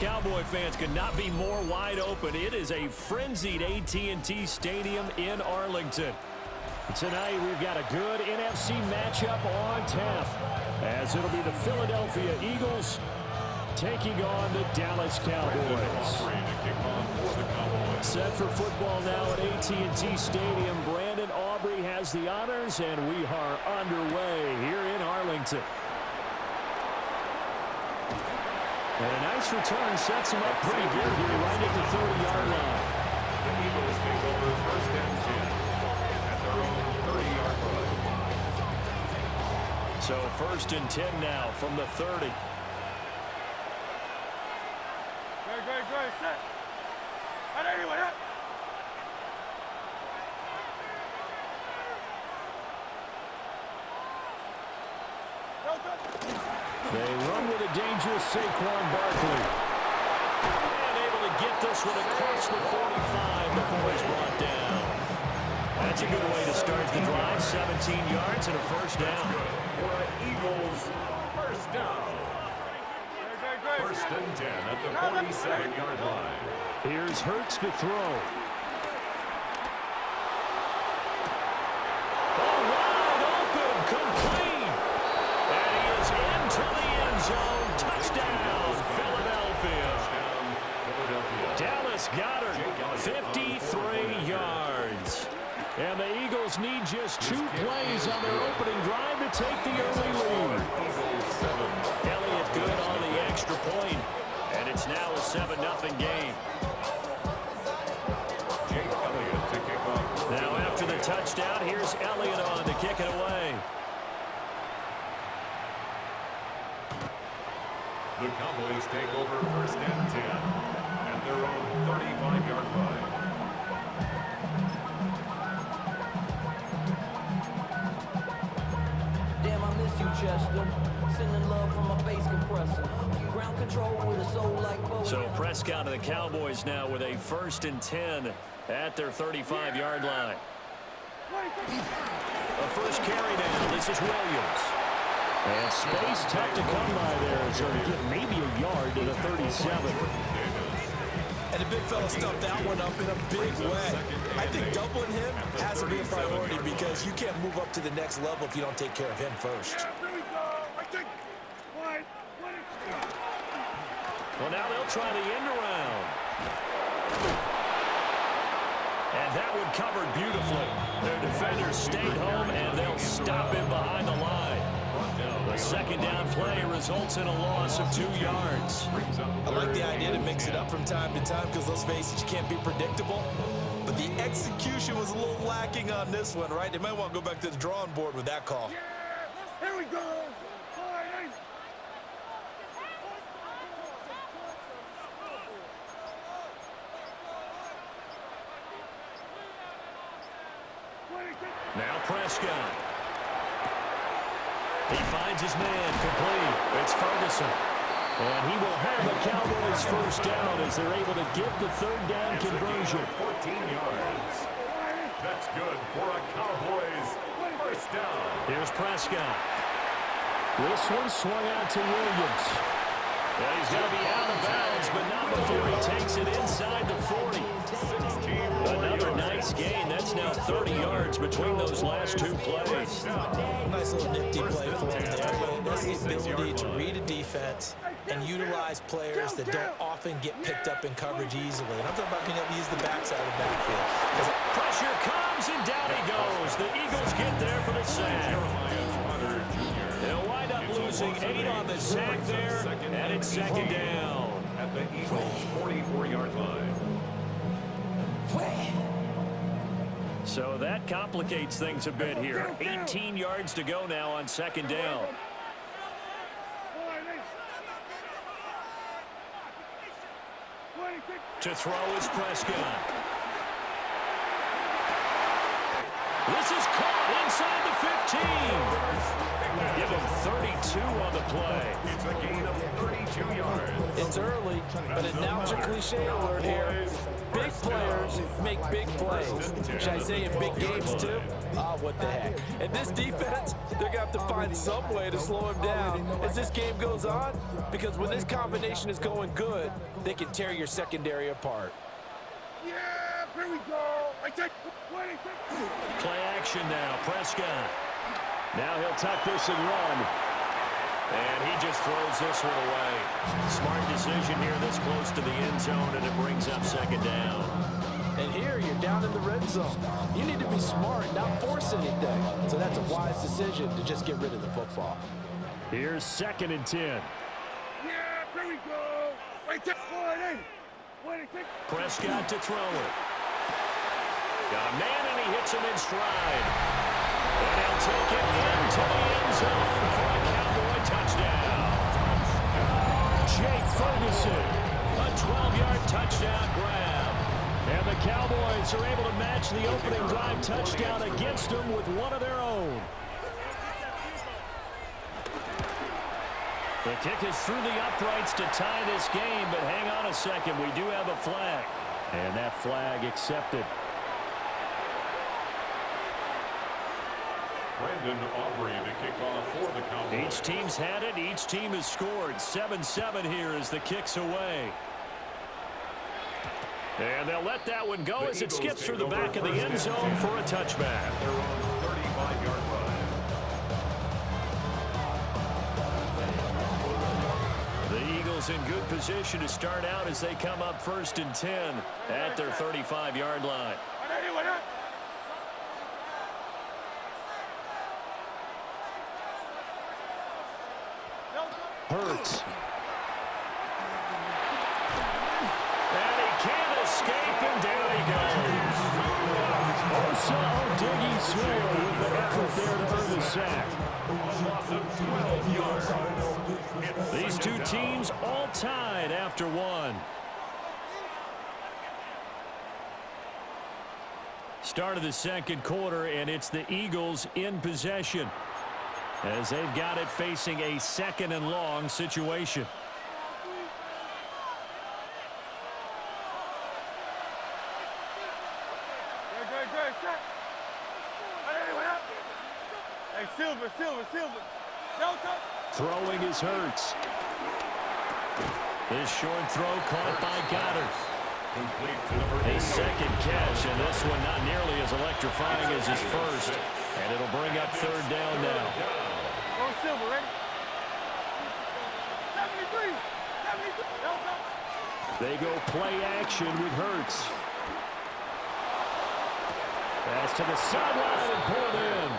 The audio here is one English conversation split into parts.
Cowboy fans could not be more wide open. It is a frenzied AT&T Stadium in Arlington. Tonight we've got a good NFC matchup on tap, as it'll be the Philadelphia Eagles taking on the Dallas Cowboys. Set for football now at AT&T Stadium. Brandon Aubrey has the honors, and we are underway here in Arlington. And a nice return sets him up pretty good here right at the 30-yard line. The Eagles take over first and 10 at their own 30-yard line. So first and 10 now from the 30. Great, set. And anyway, They run with a dangerous Saquon Barkley. And able to get this one across the 45 before he's brought down. That's a good way to start the drive. 17 yards and a first down. For the Eagles, first down. First and 10 at the 47-yard line. Here's Hurts to throw. Touchdown, Philadelphia. Dallas Goedert, 53 yards. And the Eagles need just 2 plays on their opening drive to take the early lead. Elliott good on the extra point, and it's now a 7-0 game. Now after the touchdown, here's Elliott on to kick it away. The Cowboys take over first and 10 at their own 35-yard line. Damn, I miss you, Chester. Sending love from my bass compressor. Ground control with a soul like Bowie. So Prescott and the Cowboys now with a first and 10 at their 35-yard line. A first carry now. This is Williams. And space tough to come by there, so to get maybe a yard to the 37. And the big fella stuffed that one up in a big way. I think doubling him has to be a priority because you can't move up to the next level if you don't take care of him first. Well, now they'll try the end around. And that one covered beautifully. Their defenders stayed home, and they'll stop him behind the line. The second down play results in a loss of 2 yards. I like the idea to mix it up from time to time because, let's face it, you can't be predictable. But the execution was a little lacking on this one, right? They might want to go back to the drawing board with that call. Here we go. Now Prescott. He finds his man complete. It's Ferguson. And he will have the Cowboys first down as they're able to get the third down conversion. 14 yards. That's good for a Cowboys first down. Here's Prescott. This one swung out to Williams. And he's going to be out of bounds, but not before he takes it inside the 40. Another nice gain. That's now 30 yards between those last 2 plays. Nice little nifty play for him there. That's the ability to read a defense and utilize players that don't often get picked up in coverage easily. And I'm talking about being able to use the backside of the backfield. Pressure comes, and down he goes. The Eagles get there for the sack. They'll wind up losing 8 on the sack there, and it's second down. At the Eagles' 44-yard line. So that complicates things a bit here. 18 yards to go now on second down. To throw is Prescott. This is caught inside the 15. Give him 32 on the play. It's a gain of 32 yards. It's early, but announcer cliche alert here. Big players make big plays. Should I say in big games too? What the heck. And this defense, they're going to have to find some way to slow him down as this game goes on, because when this combination is going good, they can tear your secondary apart. Yeah, here we go. Play action now, Prescott. Now he'll tuck this and run. And he just throws this one away. Smart decision here this close to the end zone, and it brings up second down. And here you're down in the red zone. You need to be smart, not force anything. So that's a wise decision to just get rid of the football. Here's 2nd and 10. Yeah, here we go. Prescott to throw it. Got a man, and he hits him in stride. And they'll take it into the end zone for a Cowboy touchdown. Jake Ferguson, a 12-yard touchdown grab. And the Cowboys are able to match the opening drive touchdown against them with one of their own. The kick is through the uprights to tie this game, but hang on a second. We do have a flag. And that flag accepted. Brandon Aubrey to kick off for the Cowboys. Each team's had it. Each team has scored. 7-7 here as the kick's away. And they'll let that one go as it skips through the back of the end zone for a touchback. Their own 35-yard line. The Eagles in good position to start out as they come up 1st and 10 at their 35-yard line. Hurts. And he can't escape, and down he goes. Osa Odighizuwa with the effort there to earn the sack. Loss of 12 yards. These two teams all tied after one. Start of the second quarter, and it's the Eagles in possession, as they've got it facing a 2nd and long situation. Hey, Silver. Throwing is Hurts. This short throw caught by Goddard. A second catch, and this one not nearly as electrifying as his first. And it'll bring up 3rd down now. Go Silver, ready? 73. They go play action with Hurts. Pass to the sideline and pulled in.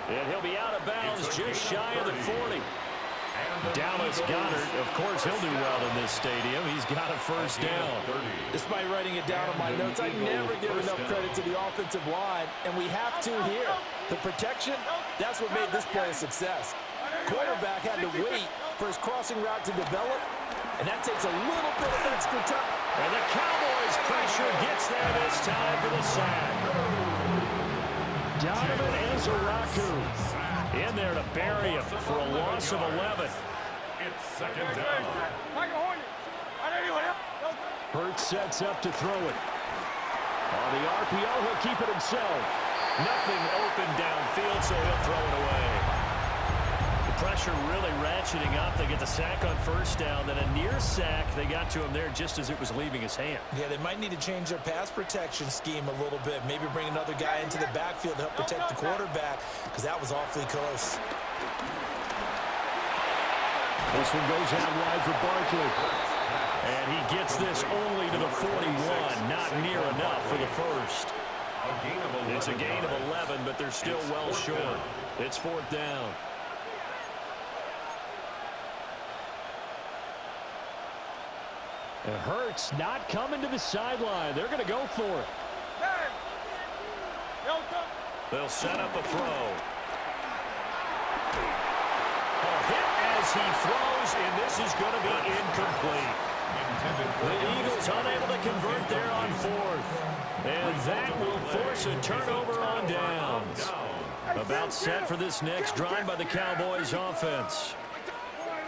And he'll be out of bounds just shy of the 40. Dallas Goedert, of course, he'll do well in this stadium. He's got a 1st down. Despite writing it down on my notes, I never give enough credit to the offensive line, and we have to here. The protection, that's what made this play a success. Quarterback had to wait for his crossing route to develop, and that takes a little bit of extra time. And the Cowboys' pressure gets there this time for the sack. Donovan Ezeraku in there to bury him for a loss of 11. It's 2nd down. Hurts sets up to throw it. On the RPO, he'll keep it himself. Nothing open downfield, so he'll throw it away. The pressure really ratcheting up. They get the sack on 1st down, then a near sack. They got to him there just as it was leaving his hand. Yeah, they might need to change their pass protection scheme a little bit. Maybe bring another guy into the backfield to help protect the quarterback, because that was awfully close. This one goes out wide for Barkley. And he gets this only to the 41. Not near enough for the first. It's a gain of 11, but they're still well short. It's 4th down. And Hurts not coming to the sideline. They're going to go for it. They'll set up a throw. A hit as he throws, and this is going to be incomplete. The Eagles unable to convert there on 4th. And that will force a turnover on downs. About set for this next drive by the Cowboys offense.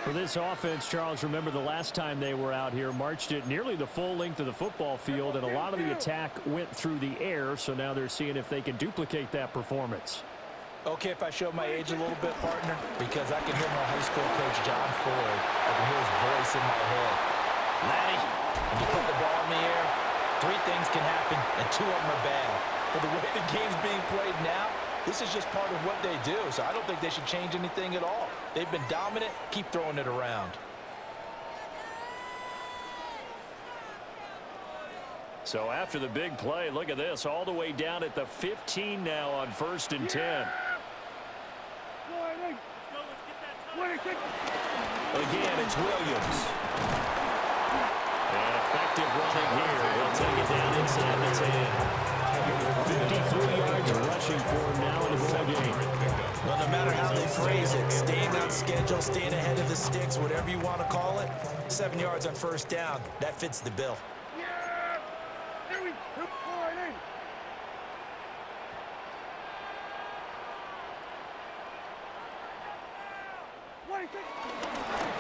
For this offense, Charles, remember the last time they were out here, marched it nearly the full length of the football field, and a lot of the attack went through the air, so now they're seeing if they can duplicate that performance. Okay, if I show my age a little bit, partner, because I can hear my high school coach, John Ford. I can hear his voice in my head. Laddie, when you put the ball in the air, 3 things can happen, and 2 of them are bad. For the way the game's being played now, this is just part of what they do, so I don't think they should change anything at all. They've been dominant. Keep throwing it around. So after the big play, look at this, all the way down at the 15 now on 1st and 10. Again, it's Williams. And effective running here. He'll take it down inside the 10. 53 yards rushing for him now in the ball game. Well, no matter how they phrase it, staying on schedule, staying ahead of the sticks, whatever you want to call it, 7 yards on 1st down, that fits the bill.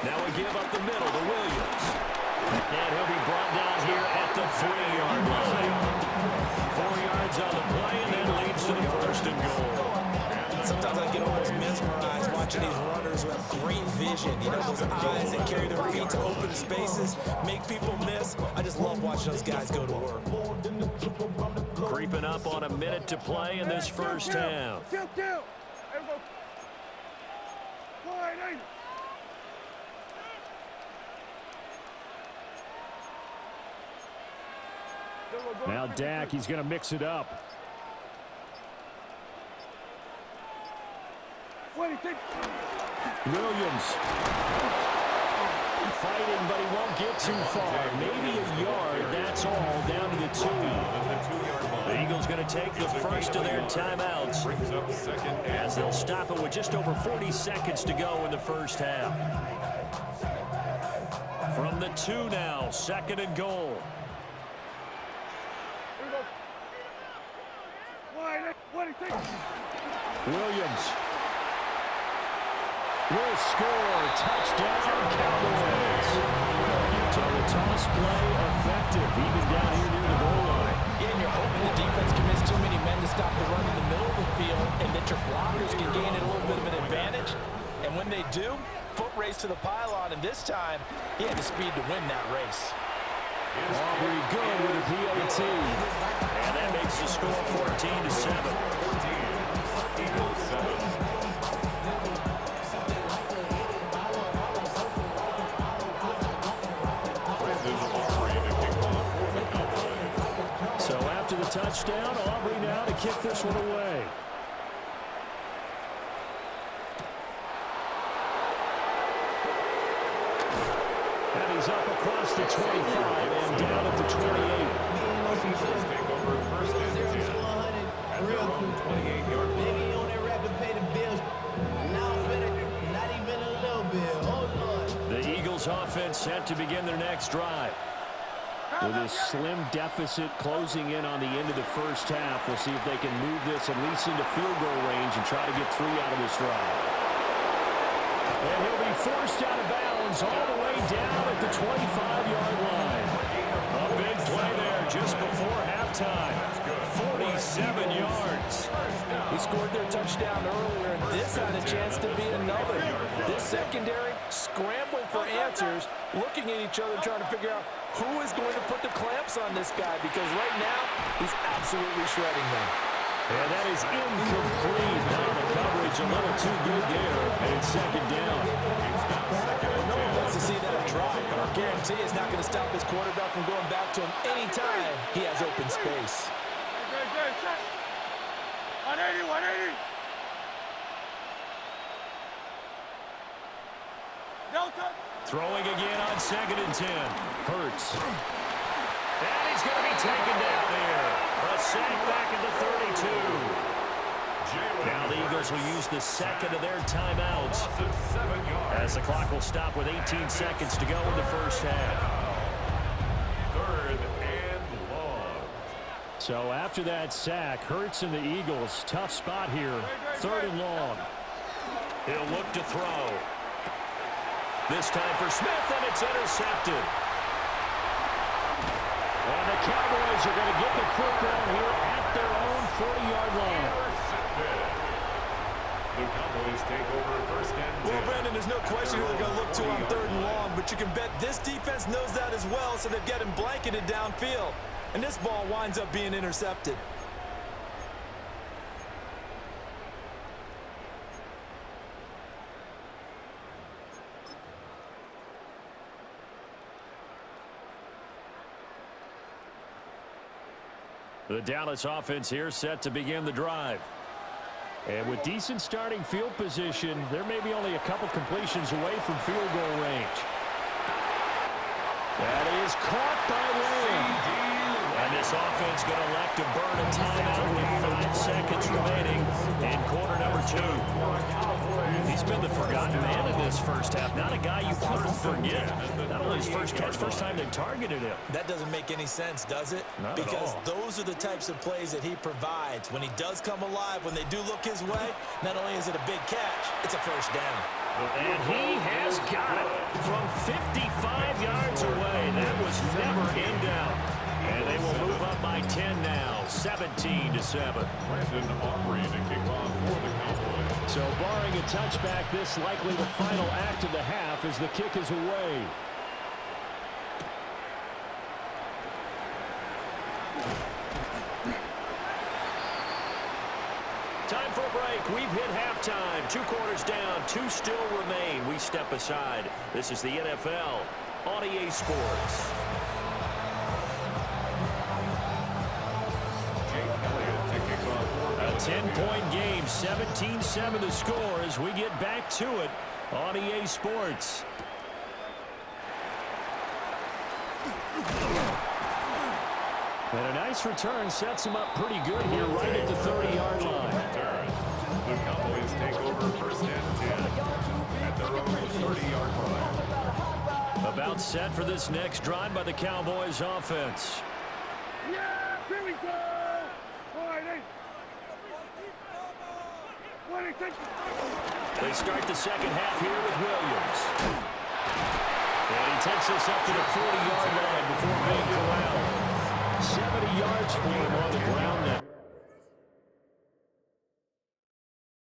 Now we give up the middle to Williams. And he'll be brought down here at the 3-yard line. 4 yards on the play, and that leads to the 1st and goal. Sometimes I get almost mesmerized watching these runners who have great vision. You know, those eyes that carry their feet to open spaces, make people miss. I just love watching those guys go to work. Creeping up on a minute to play in this first half. Now Dak, he's going to mix it up. Williams fighting, but he won't get too far. Maybe a yard, that's all, down to the 2. The Eagles going to take the first of their timeouts as they'll stop it with just over 40 seconds to go in the first half. From the 2 now, 2nd and goal. Williams will score. Touchdown, Cowboys. So the toss play effective, even down here near the goal line. Yeah, and you're hoping the defense commits too many men to stop the run in the middle of the field, and that your blockers can gain a little bit of an advantage. And when they do, foot race to the pylon, and this time, he had the speed to win that race. Aubrey good with a PAT. And that makes the score 14-7. Eagles 7. So after the touchdown, Aubrey now to kick this one away. And he's up across the 25 and down at the 28. Eagles take over 1st and 10 at their own 28-yard line. The Eagles offense set to begin their next drive. With a slim deficit closing in on the end of the first half, we'll see if they can move this at least into field goal range and try to get 3 out of this drive. And he'll be forced out of bounds all the way down at the 25-yard line. A big play there just before halftime. 47 yards. He scored their touchdown earlier, and this had a chance to be another. This secondary scrambling for answers, looking at each other, trying to figure out who is going to put the clamps on this guy, because right now, he's absolutely shredding them. And that is incomplete. Now the coverage a little too good there, and it's 2nd down. No one wants to see that drop, but I guarantee it's not going to stop his quarterback from going back to him anytime he has open space. 180, 180. Delta. Throwing again on 2nd and 10. Hurts. And he's going to be taken down there. A sack back at the 32. Now the Eagles will use the 2nd of their timeouts as the clock will stop with 18 seconds to go in the first half. 3rd and long. So after that sack, Hurts and the Eagles, tough spot here, 3rd and long. He'll look to throw. This time for Smith, and it's intercepted. And the Cowboys are going to get the football here at their own 40-yard line. The Cowboys take over 1st and 10. Well, Brandon, there's no question who they're going to look to on 3rd and long, but you can bet this defense knows that as well, so they've got him blanketed downfield. And this ball winds up being intercepted. The Dallas offense here set to begin the drive. And with decent starting field position, there may be only a couple completions away from field goal range. That is caught by Lane. And this offense going to elect to burn a timeout with 5 seconds remaining in quarter number 2. He's been the forgotten man in this first half. Not a guy you couldn't forget. Not only his first catch, first time they targeted him. That doesn't make any sense, does it? Not because at all. Those are the types of plays that he provides. When he does come alive, when they do look his way, not only is it a big catch, it's a first down. And he has got it from 55 yards away. That was never in doubt. And they will move up by 10 now, 17-7. Brandon Aubrey to kick off for the Cowboys. So barring a touchback, this likely the final act of the half as the kick is away. Time for a break. We've hit halftime. 2 quarters down, 2 still remain. We step aside. This is the NFL on EA Sports. A 10-point game, 17-7 the score as we get back to it on EA Sports. And a nice return sets him up pretty good here right at the 30-yard line. The Cowboys take over 1st and 10 at their own 30-yard line. About set for this next drive by the Cowboys offense. Yeah, here we go. All right, They start the second half here with Williams. And he takes us up to the 40-yard line before being corralled. 70 yards for him on the ground now.